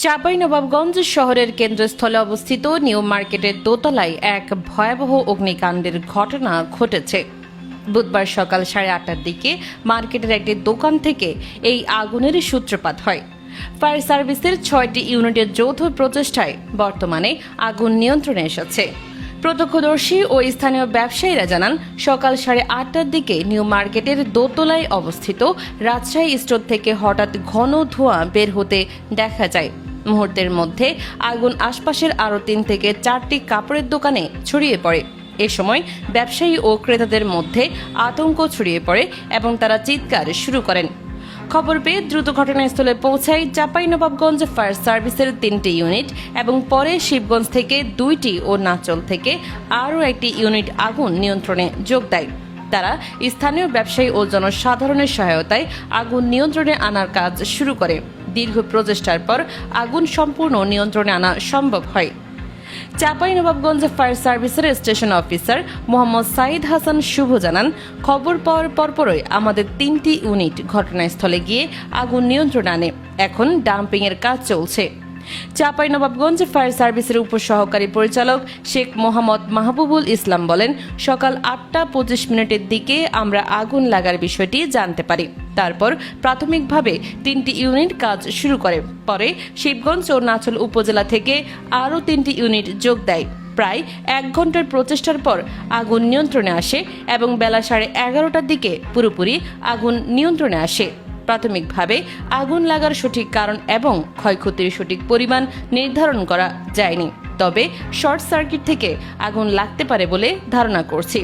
চাঁপাইনবাবগঞ্জ শহরের কেন্দ্রস্থলে অবস্থিত নিউ মার্কেটের দোতলায় এক ভয়াবহ অগ্নিকাণ্ডের ঘটনা ঘটেছে। বুধবার সকাল 8:30টার দিকে মার্কেটের একটি দোকান থেকে এই আগুনের সূত্রপাত হয়। ফায়ার সার্ভিসের 6টি ইউনিটের যৌথ প্রচেষ্টায় বর্তমানে আগুন নিয়ন্ত্রণে এসেছে। প্রত্যক্ষদর্শী ও স্থানীয় ব্যবসায়ীরা জানান, সকাল 8:30টার দিকে নিউ মার্কেটের দোতলায় অবস্থিত রাজশাহী স্টোর থেকে হঠাৎ ঘন ধোঁয়া বের হতে দেখা যায়। মুহূর্তের মধ্যে আগুন আশপাশের আরও 3 থেকে 4টি কাপড়ের দোকানে ছড়িয়ে পড়ে। এ সময় ব্যবসায়ী ও ক্রেতাদের মধ্যে আতঙ্ক ছড়িয়ে পড়ে এবং তারা চিৎকার শুরু করেন। খবর পেয়ে দ্রুত ঘটনাস্থলে পৌঁছায় চাঁপাইনবাবগঞ্জ ফায়ার সার্ভিসের 3টি ইউনিট এবং পরে শিবগঞ্জ থেকে 2টি ও নাচল থেকে আরও একটি ইউনিট আগুন নিয়ন্ত্রণে যোগ দেয়। তারা স্থানীয় ব্যবসায়ী ও জনসাধারণের সহায়তায় আগুন নিয়ন্ত্রণে আনার কাজ শুরু করে। দীর্ঘ প্রচেষ্টার পর আগুন সম্পূর্ণ নিয়ন্ত্রণে আনা সম্ভব হয়। চাঁপাইনবাবগঞ্জ ফায়ার সার্ভিসের স্টেশন অফিসার মোহাম্মদ সাইদ হাসান শুভ জানান, খবর পাওয়ার পরপরই আমাদের 3টি ইউনিট ঘটনাস্থলে গিয়ে আগুন নিয়ন্ত্রণে আনে। এখন ডাম্পিং এর কাজ চলছে। চাঁপাইনবাবগঞ্জ ফায়ার সার্ভিসের উপসহকারী পরিচালক শেখ মোহাম্মদ মাহবুবুল ইসলাম বলেন, সকাল 8:25 দিকে আমরা আগুন লাগার বিষয়টি জানতে পারি। তারপর প্রাথমিকভাবে 3টি ইউনিট কাজ শুরু করে। পরে শিবগঞ্জ ও নাচল উপজেলা থেকে আরও 3টি ইউনিট যোগ দেয়। প্রায় 1 ঘন্টার প্রচেষ্টার পর আগুন নিয়ন্ত্রণে আসে এবং বেলা 11:30টার দিকে পুরোপুরি আগুন নিয়ন্ত্রণে আসে। প্রাথমিকভাবে আগুন লাগার সঠিক কারণ এবং ক্ষয়ক্ষতির সঠিক পরিমাণ নির্ধারণ করা যায়নি, তবে শর্ট সার্কিট থেকে আগুন লাগতে পারে বলে ধারণা করছি।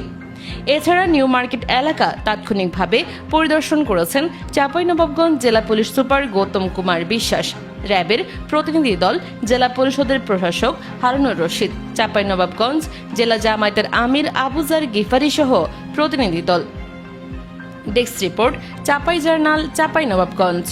এছাড়া নিউ মার্কেট এলাকা তাৎক্ষণিকভাবে পরিদর্শন করেছেন চাঁপাইনবাবগঞ্জ জেলা পুলিশ সুপার গৌতম কুমার বিশ্বাস, র্যাবের প্রতিনিধি দল, জেলা পরিষদের প্রশাসক হারুনুর রশিদ, চাঁপাইনবাবগঞ্জ জেলা জামায়াতের আমির আবুজার গিফারি সহ প্রতিনিধি দল। Desk report, Chapai journal, Chapainawabganj.